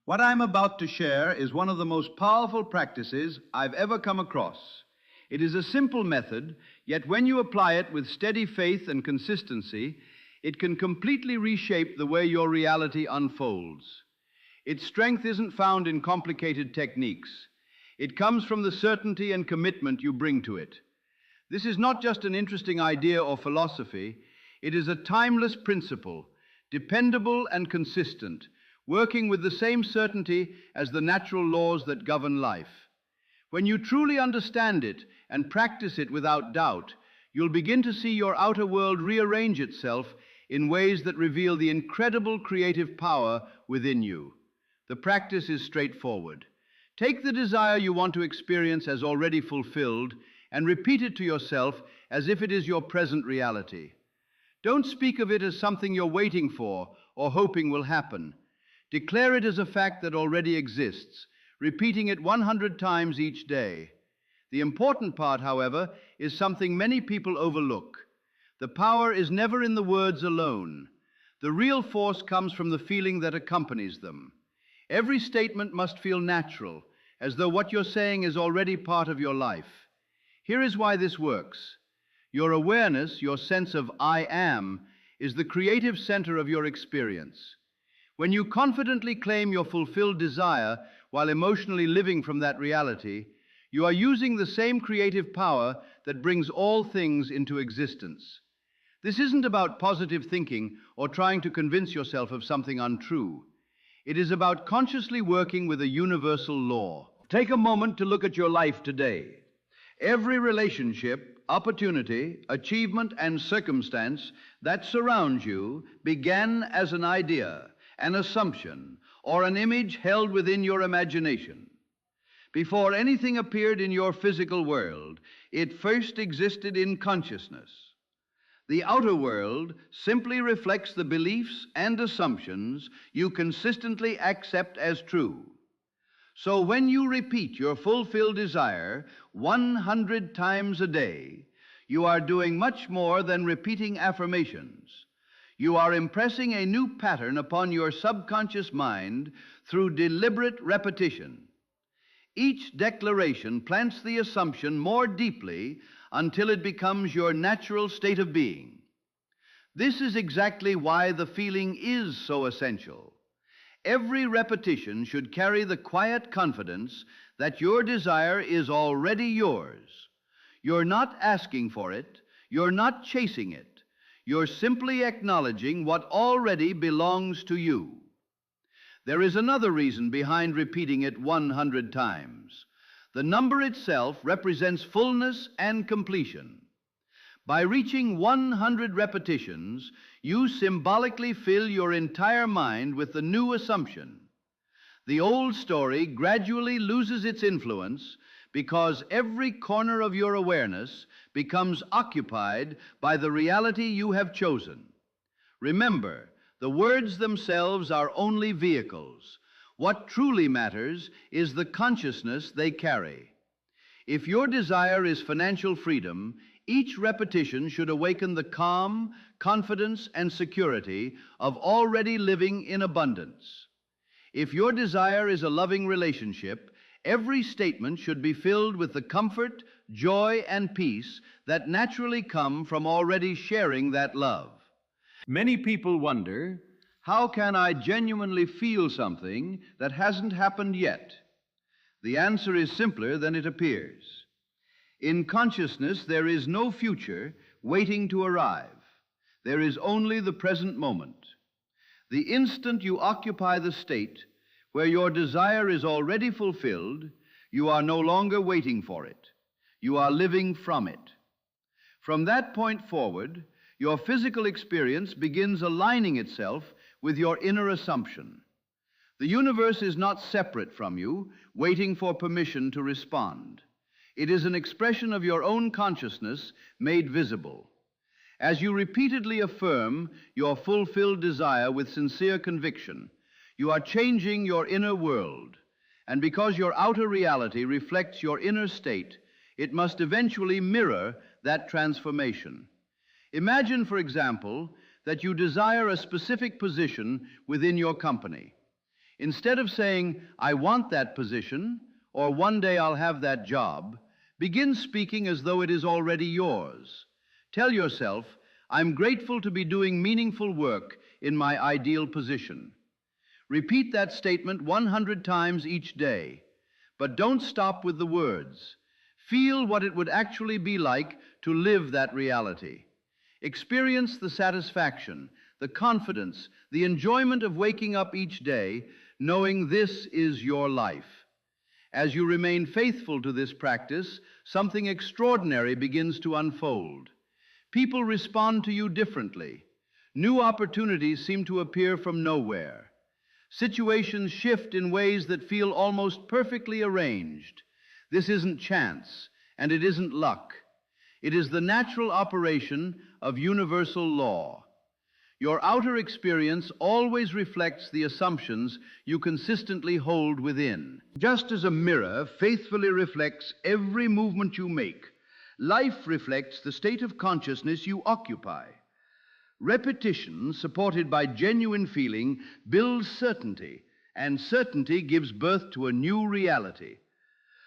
What I'm about to share is one of the most powerful practices I've ever come across. It is a simple method, yet when you apply it with steady faith and consistency, it can completely reshape the way your reality unfolds. Its strength isn't found in complicated techniques. It comes from the certainty and commitment you bring to it. This is not just an interesting idea or philosophy, it is a timeless principle, dependable and consistent, working with the same certainty as the natural laws that govern life. When you truly understand it and practice it without doubt, you'll begin to see your outer world rearrange itself in ways that reveal the incredible creative power within you. The practice is straightforward. Take the desire you want to experience as already fulfilled and repeat it to yourself as if it is your present reality. Don't speak of it as something you're waiting for or hoping will happen. Declare it as a fact that already exists, repeating it 100 times each day. The important part, however, is something many people overlook. The power is never in the words alone. The real force comes from the feeling that accompanies them. Every statement must feel natural, as though what you're saying is already part of your life. Here is why this works. Your awareness, your sense of I am, is the creative center of your experience. When you confidently claim your fulfilled desire while emotionally living from that reality, you are using the same creative power that brings all things into existence. This isn't about positive thinking or trying to convince yourself of something untrue. It is about consciously working with a universal law. Take a moment to look at your life today. Every relationship, opportunity, achievement, and circumstance that surrounds you began as an idea, an assumption, or an image held within your imagination. Before anything appeared in your physical world, it first existed in consciousness. The outer world simply reflects the beliefs and assumptions you consistently accept as true. So when you repeat your fulfilled desire 100 times a day, you are doing much more than repeating affirmations. You are impressing a new pattern upon your subconscious mind through deliberate repetition. Each declaration plants the assumption more deeply until it becomes your natural state of being. This is exactly why the feeling is so essential. Every repetition should carry the quiet confidence that your desire is already yours. You're not asking for it, you're not chasing it. You're simply acknowledging what already belongs to you. There is another reason behind repeating it 100 times. The number itself represents fullness and completion. By reaching 100 repetitions, you symbolically fill your entire mind with the new assumption. The old story gradually loses its influence because every corner of your awareness becomes occupied by the reality you have chosen. Remember, the words themselves are only vehicles. What truly matters is the consciousness they carry. If your desire is financial freedom, each repetition should awaken the calm, confidence, and security of already living in abundance. If your desire is a loving relationship, every statement should be filled with the comfort, joy, and peace that naturally come from already sharing that love. Many people wonder, how can I genuinely feel something that hasn't happened yet? The answer is simpler than it appears. In consciousness, there is no future waiting to arrive. There is only the present moment. The instant you occupy the state where your desire is already fulfilled, you are no longer waiting for it. You are living from it. From that point forward, your physical experience begins aligning itself with your inner assumption. The universe is not separate from you, waiting for permission to respond. It is an expression of your own consciousness made visible. As you repeatedly affirm your fulfilled desire with sincere conviction, you are changing your inner world. And because your outer reality reflects your inner state, it must eventually mirror that transformation. Imagine, for example, that you desire a specific position within your company. Instead of saying, "I want that position," or "one day I'll have that job," begin speaking as though it is already yours. Tell yourself, "I'm grateful to be doing meaningful work in my ideal position." Repeat that statement 100 times each day, but don't stop with the words. Feel what it would actually be like to live that reality. Experience the satisfaction, the confidence, the enjoyment of waking up each day knowing this is your life. As you remain faithful to this practice, something extraordinary begins to unfold. People respond to you differently. New opportunities seem to appear from nowhere. Situations shift in ways that feel almost perfectly arranged. This isn't chance, and it isn't luck. It is the natural operation of universal law. Your outer experience always reflects the assumptions you consistently hold within. Just as a mirror faithfully reflects every movement you make, life reflects the state of consciousness you occupy. Repetition, supported by genuine feeling, builds certainty, and certainty gives birth to a new reality.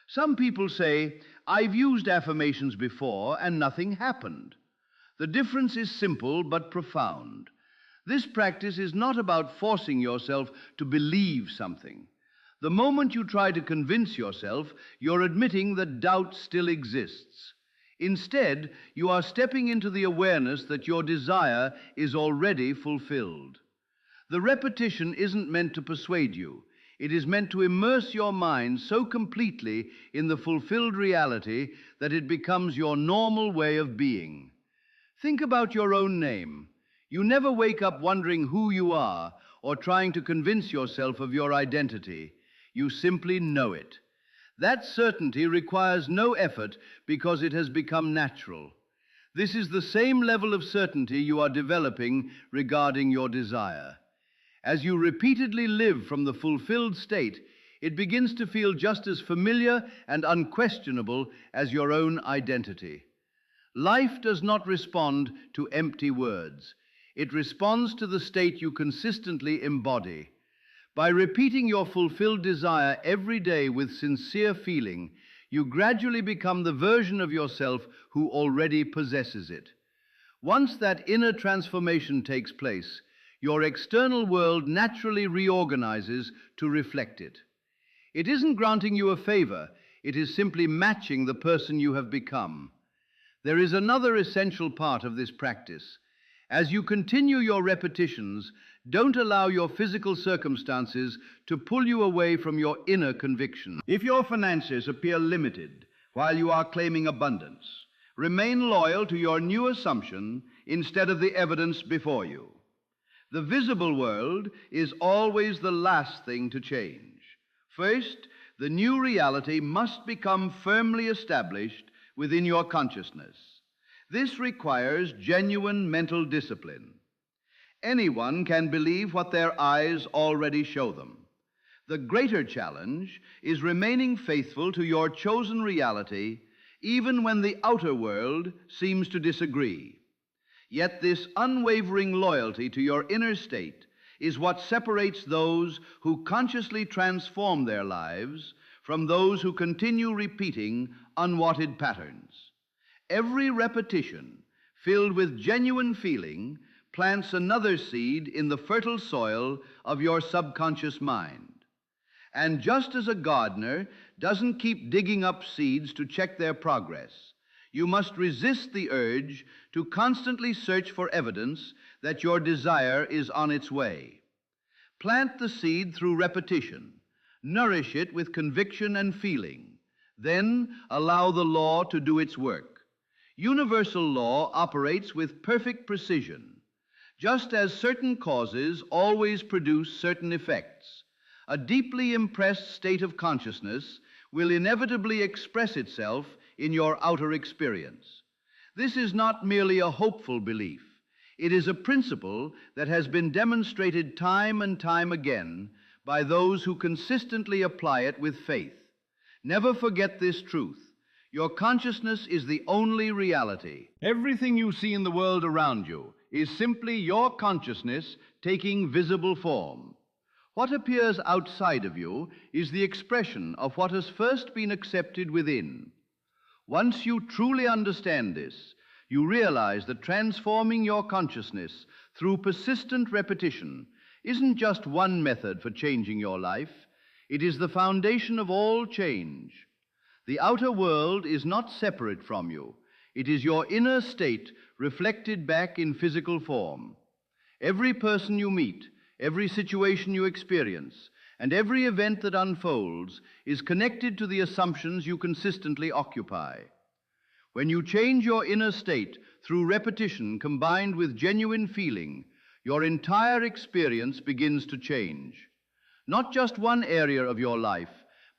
Some people say, "I've used affirmations before and nothing happened." The difference is simple but profound. This practice is not about forcing yourself to believe something. The moment you try to convince yourself, you're admitting that doubt still exists. Instead, you are stepping into the awareness that your desire is already fulfilled. The repetition isn't meant to persuade you. It is meant to immerse your mind so completely in the fulfilled reality that it becomes your normal way of being. Think about your own name. You never wake up wondering who you are or trying to convince yourself of your identity. You simply know it. That certainty requires no effort because it has become natural. This is the same level of certainty you are developing regarding your desire. As you repeatedly live from the fulfilled state, it begins to feel just as familiar and unquestionable as your own identity. Life does not respond to empty words. It responds to the state you consistently embody. By repeating your fulfilled desire every day with sincere feeling, you gradually become the version of yourself who already possesses it. Once that inner transformation takes place, your external world naturally reorganizes to reflect it. It isn't granting you a favor, it is simply matching the person you have become. There is another essential part of this practice. As you continue your repetitions, don't allow your physical circumstances to pull you away from your inner conviction. If your finances appear limited while you are claiming abundance, remain loyal to your new assumption instead of the evidence before you. The visible world is always the last thing to change. First, the new reality must become firmly established within your consciousness. This requires genuine mental discipline. Anyone can believe what their eyes already show them. The greater challenge is remaining faithful to your chosen reality, even when the outer world seems to disagree. Yet this unwavering loyalty to your inner state is what separates those who consciously transform their lives from those who continue repeating unwanted patterns. Every repetition, filled with genuine feeling, plants another seed in the fertile soil of your subconscious mind. And just as a gardener doesn't keep digging up seeds to check their progress, you must resist the urge to constantly search for evidence that your desire is on its way. Plant the seed through repetition. Nourish it with conviction and feeling. Then allow the law to do its work. Universal law operates with perfect precision. Just as certain causes always produce certain effects, a deeply impressed state of consciousness will inevitably express itself in your outer experience. This is not merely a hopeful belief. It is a principle that has been demonstrated time and time again by those who consistently apply it with faith. Never forget this truth. Your consciousness is the only reality. Everything you see in the world around you is simply your consciousness taking visible form. What appears outside of you is the expression of what has first been accepted within. Once you truly understand this, you realize that transforming your consciousness through persistent repetition isn't just one method for changing your life, it is the foundation of all change. The outer world is not separate from you. It is your inner state reflected back in physical form. Every person you meet, every situation you experience, and every event that unfolds is connected to the assumptions you consistently occupy. When you change your inner state through repetition combined with genuine feeling, your entire experience begins to change. Not just one area of your life,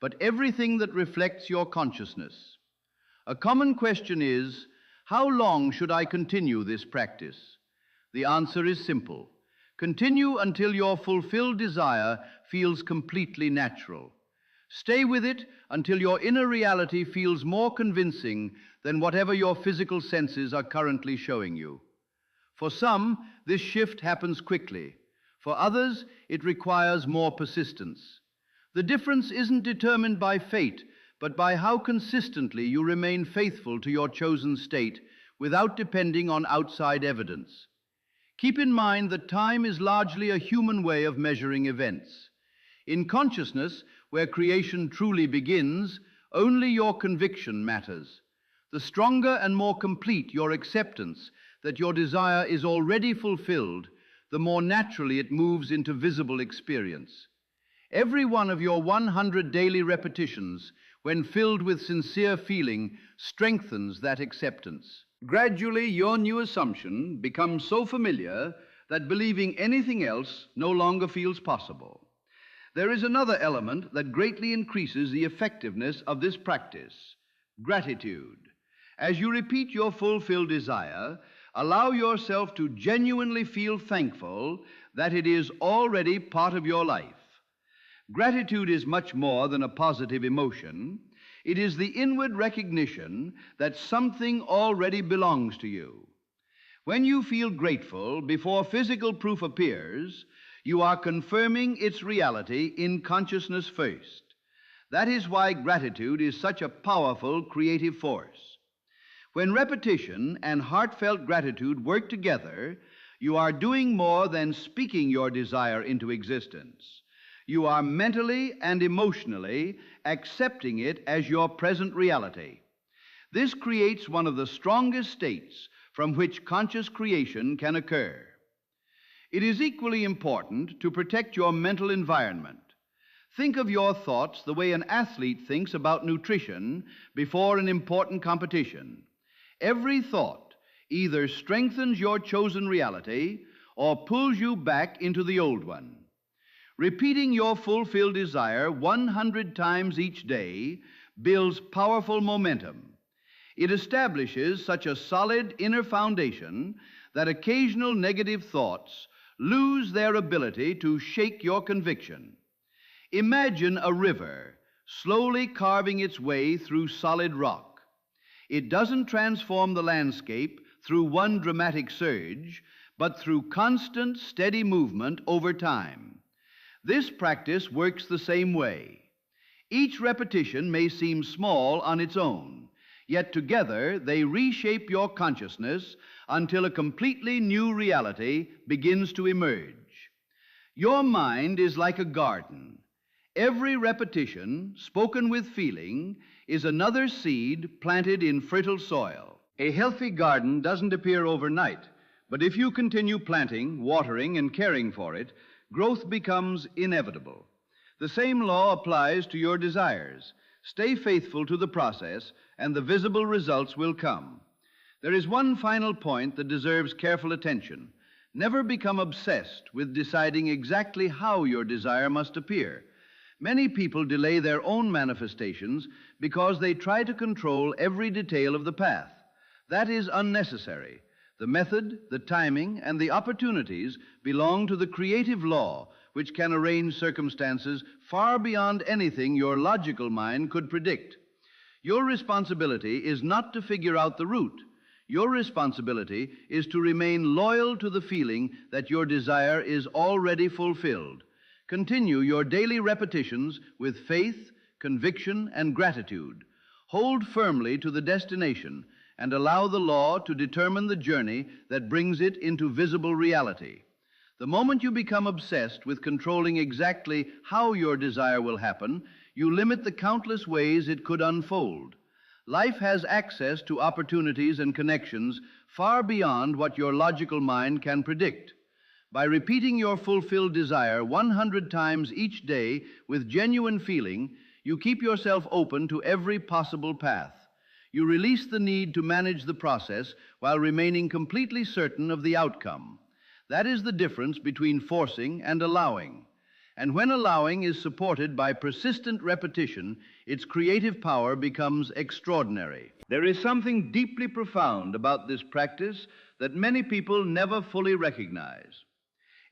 but everything that reflects your consciousness. A common question is, how long should I continue this practice? The answer is simple. Continue until your fulfilled desire feels completely natural. Stay with it until your inner reality feels more convincing than whatever your physical senses are currently showing you. For some, this shift happens quickly. For others, it requires more persistence. The difference isn't determined by fate, but by how consistently you remain faithful to your chosen state without depending on outside evidence. Keep in mind that time is largely a human way of measuring events. In consciousness, where creation truly begins, only your conviction matters. The stronger and more complete your acceptance that your desire is already fulfilled, the more naturally it moves into visible experience. Every one of your 100 daily repetitions, when filled with sincere feeling, strengthens that acceptance. Gradually, your new assumption becomes so familiar that believing anything else no longer feels possible. There is another element that greatly increases the effectiveness of this practice: gratitude. As you repeat your fulfilled desire, allow yourself to genuinely feel thankful that it is already part of your life. Gratitude is much more than a positive emotion. It is the inward recognition that something already belongs to you. When you feel grateful before physical proof appears, you are confirming its reality in consciousness first. That is why gratitude is such a powerful creative force. When repetition and heartfelt gratitude work together, you are doing more than speaking your desire into existence. You are mentally and emotionally accepting it as your present reality. This creates one of the strongest states from which conscious creation can occur. It is equally important to protect your mental environment. Think of your thoughts the way an athlete thinks about nutrition before an important competition. Every thought either strengthens your chosen reality or pulls you back into the old one. Repeating your fulfilled desire 100 times each day builds powerful momentum. It establishes such a solid inner foundation that occasional negative thoughts lose their ability to shake your conviction. Imagine a river slowly carving its way through solid rock. It doesn't transform the landscape through one dramatic surge, but through constant, steady movement over time. This practice works the same way. Each repetition may seem small on its own, yet together they reshape your consciousness until a completely new reality begins to emerge. Your mind is like a garden. Every repetition, spoken with feeling, is another seed planted in fertile soil. A healthy garden doesn't appear overnight, but if you continue planting, watering, and caring for it, growth becomes inevitable. The same law applies to your desires. Stay faithful to the process, and the visible results will come. There is one final point that deserves careful attention. Never become obsessed with deciding exactly how your desire must appear. Many people delay their own manifestations because they try to control every detail of the path. That is unnecessary. The method, the timing, and the opportunities belong to the creative law, which can arrange circumstances far beyond anything your logical mind could predict. Your responsibility is not to figure out the route. Your responsibility is to remain loyal to the feeling that your desire is already fulfilled. Continue your daily repetitions with faith, conviction, and gratitude. Hold firmly to the destination and allow the law to determine the journey that brings it into visible reality. The moment you become obsessed with controlling exactly how your desire will happen, you limit the countless ways it could unfold. Life has access to opportunities and connections far beyond what your logical mind can predict. By repeating your fulfilled desire 100 times each day with genuine feeling, you keep yourself open to every possible path. You release the need to manage the process while remaining completely certain of the outcome. That is the difference between forcing and allowing. And when allowing is supported by persistent repetition, its creative power becomes extraordinary. There is something deeply profound about this practice that many people never fully recognize.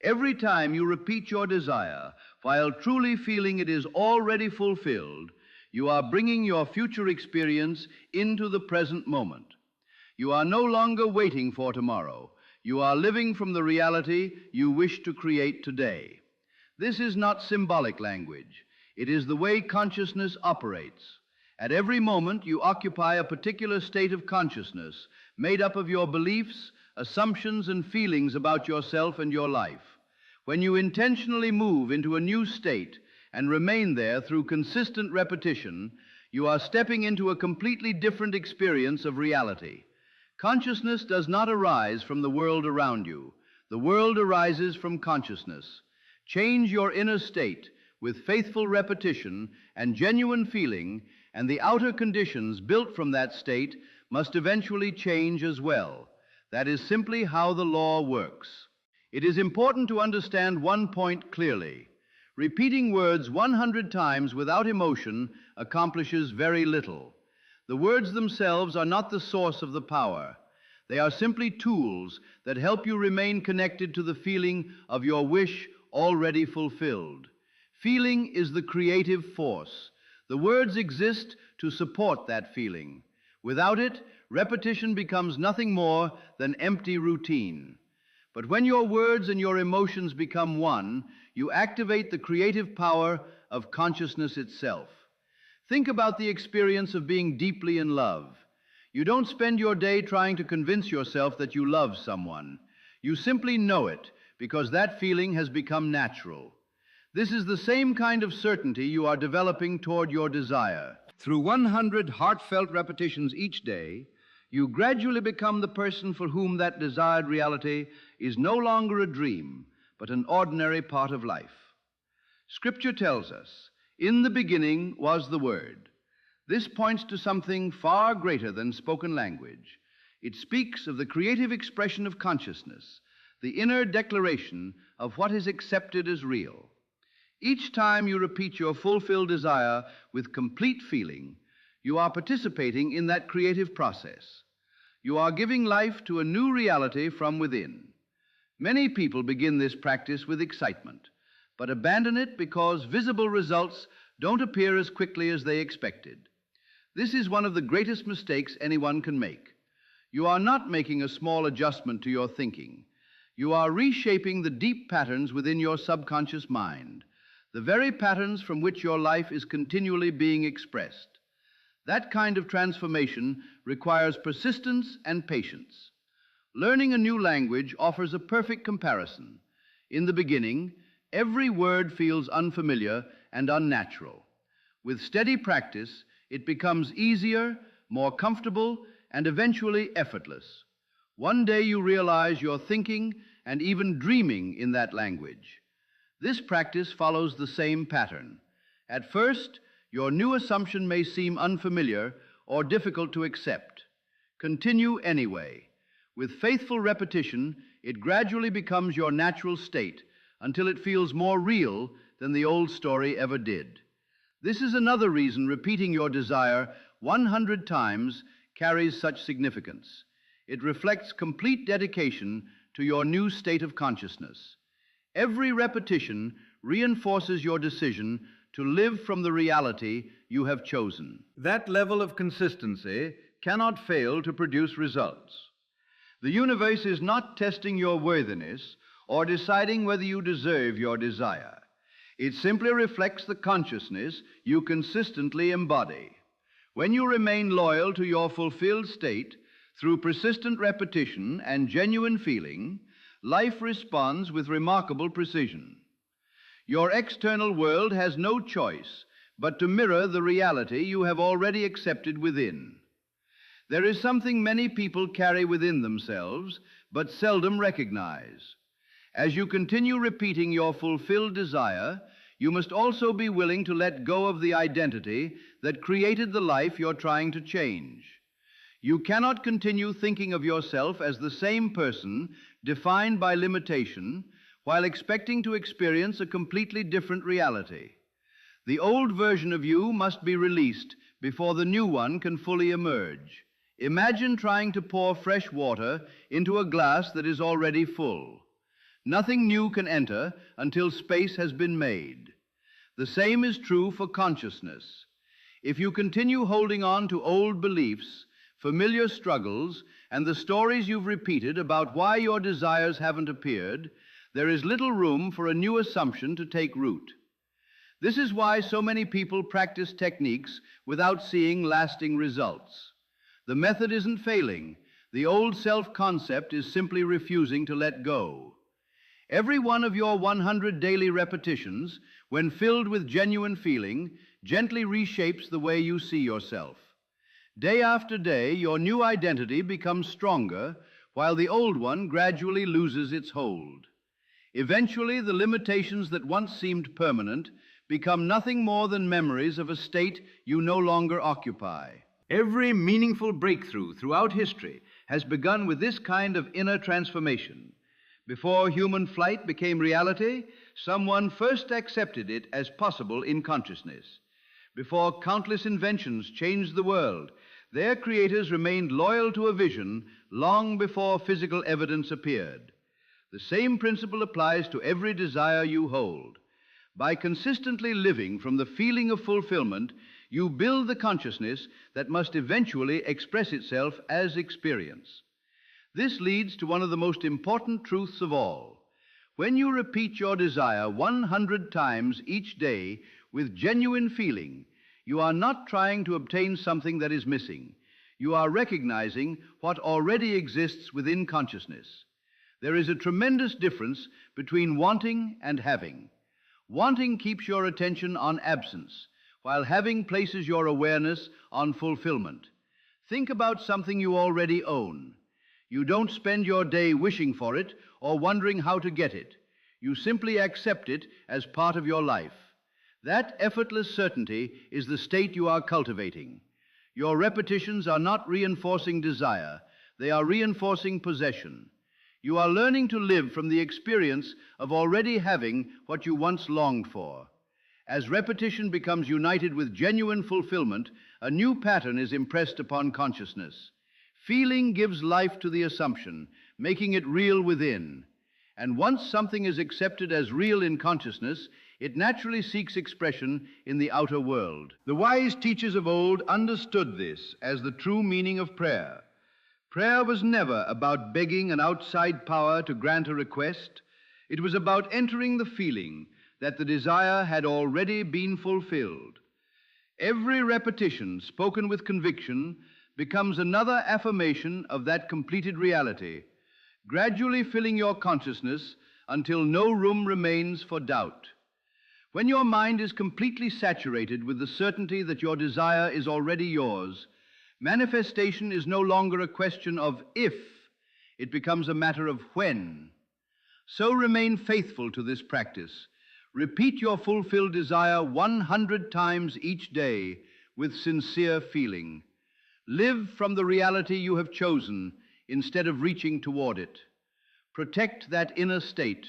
Every time you repeat your desire, while truly feeling it is already fulfilled, you are bringing your future experience into the present moment. You are no longer waiting for tomorrow. You are living from the reality you wish to create today. This is not symbolic language. It is the way consciousness operates. At every moment, you occupy a particular state of consciousness made up of your beliefs, assumptions, and feelings about yourself and your life. When you intentionally move into a new state and remain there through consistent repetition, you are stepping into a completely different experience of reality. Consciousness does not arise from the world around you. The world arises from consciousness. Change your inner state with faithful repetition and genuine feeling, and the outer conditions built from that state must eventually change as well. That is simply how the law works. It is important to understand one point clearly. Repeating words 100 times without emotion accomplishes very little. The words themselves are not the source of the power. They are simply tools that help you remain connected to the feeling of your wish already fulfilled. Feeling is the creative force. The words exist to support that feeling. Without it, repetition becomes nothing more than empty routine. But when your words and your emotions become one, you activate the creative power of consciousness itself. Think about the experience of being deeply in love. You don't spend your day trying to convince yourself that you love someone. You simply know it because that feeling has become natural. This is the same kind of certainty you are developing toward your desire. Through 100 heartfelt repetitions each day, you gradually become the person for whom that desired reality is no longer a dream, but an ordinary part of life. Scripture tells us, "In the beginning was the Word." This points to something far greater than spoken language. It speaks of the creative expression of consciousness, the inner declaration of what is accepted as real. Each time you repeat your fulfilled desire with complete feeling, you are participating in that creative process. You are giving life to a new reality from within. Many people begin this practice with excitement, but abandon it because visible results don't appear as quickly as they expected. This is one of the greatest mistakes anyone can make. You are not making a small adjustment to your thinking. You are reshaping the deep patterns within your subconscious mind, the very patterns from which your life is continually being expressed. That kind of transformation requires persistence and patience. Learning a new language offers a perfect comparison. In the beginning, every word feels unfamiliar and unnatural. With steady practice, it becomes easier, more comfortable, and eventually effortless. One day you realize you're thinking and even dreaming in that language. This practice follows the same pattern. At first, your new assumption may seem unfamiliar or difficult to accept. Continue anyway. With faithful repetition, it gradually becomes your natural state until it feels more real than the old story ever did. This is another reason repeating your desire 100 times carries such significance. It reflects complete dedication to your new state of consciousness. Every repetition reinforces your decision to live from the reality you have chosen. That level of consistency cannot fail to produce results. The universe is not testing your worthiness or deciding whether you deserve your desire. It simply reflects the consciousness you consistently embody. When you remain loyal to your fulfilled state through persistent repetition and genuine feeling, life responds with remarkable precision. Your external world has no choice but to mirror the reality you have already accepted within. There is something many people carry within themselves but seldom recognize. As you continue repeating your fulfilled desire, you must also be willing to let go of the identity that created the life you're trying to change. You cannot continue thinking of yourself as the same person defined by limitation while expecting to experience a completely different reality. The old version of you must be released before the new one can fully emerge. Imagine trying to pour fresh water into a glass that is already full. Nothing new can enter until space has been made. The same is true for consciousness. If you continue holding on to old beliefs, familiar struggles, and the stories you've repeated about why your desires haven't appeared, there is little room for a new assumption to take root. This is why so many people practice techniques without seeing lasting results. The method isn't failing. The old self-concept is simply refusing to let go. Every one of your 100 daily repetitions, when filled with genuine feeling, gently reshapes the way you see yourself. Day after day, your new identity becomes stronger, while the old one gradually loses its hold. Eventually, the limitations that once seemed permanent become nothing more than memories of a state you no longer occupy. Every meaningful breakthrough throughout history has begun with this kind of inner transformation. Before human flight became reality, someone first accepted it as possible in consciousness. Before countless inventions changed the world, their creators remained loyal to a vision long before physical evidence appeared. The same principle applies to every desire you hold. By consistently living from the feeling of fulfillment, you build the consciousness that must eventually express itself as experience. This leads to one of the most important truths of all. When you repeat your desire 100 times each day with genuine feeling, you are not trying to obtain something that is missing. You are recognizing what already exists within consciousness. There is a tremendous difference between wanting and having. Wanting keeps your attention on absence, while having places your awareness on fulfillment. Think about something you already own. You don't spend your day wishing for it or wondering how to get it. You simply accept it as part of your life. That effortless certainty is the state you are cultivating. Your repetitions are not reinforcing desire, they are reinforcing possession. You are learning to live from the experience of already having what you once longed for. As repetition becomes united with genuine fulfillment, a new pattern is impressed upon consciousness. Feeling gives life to the assumption, making it real within. And once something is accepted as real in consciousness, it naturally seeks expression in the outer world. The wise teachers of old understood this as the true meaning of prayer. Prayer was never about begging an outside power to grant a request. It was about entering the feeling that the desire had already been fulfilled. Every repetition spoken with conviction becomes another affirmation of that completed reality, gradually filling your consciousness until no room remains for doubt. When your mind is completely saturated with the certainty that your desire is already yours, manifestation is no longer a question of if, it becomes a matter of when. So remain faithful to this practice. Repeat your fulfilled desire 100 times each day with sincere feeling. Live from the reality you have chosen instead of reaching toward it. Protect that inner state.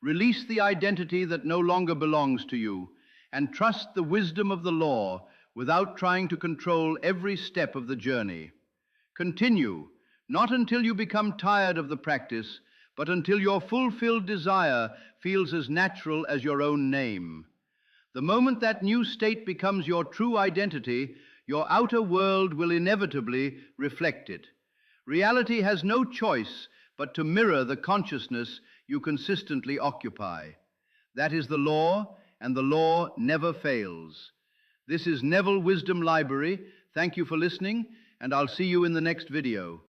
Release the identity that no longer belongs to you, and trust the wisdom of the law without trying to control every step of the journey. Continue, not until you become tired of the practice, but until your fulfilled desire feels as natural as your own name. The moment that new state becomes your true identity, your outer world will inevitably reflect it. Reality has no choice but to mirror the consciousness you consistently occupy. That is the law, and the law never fails. This is Neville Wisdom Library. Thank you for listening, and I'll see you in the next video.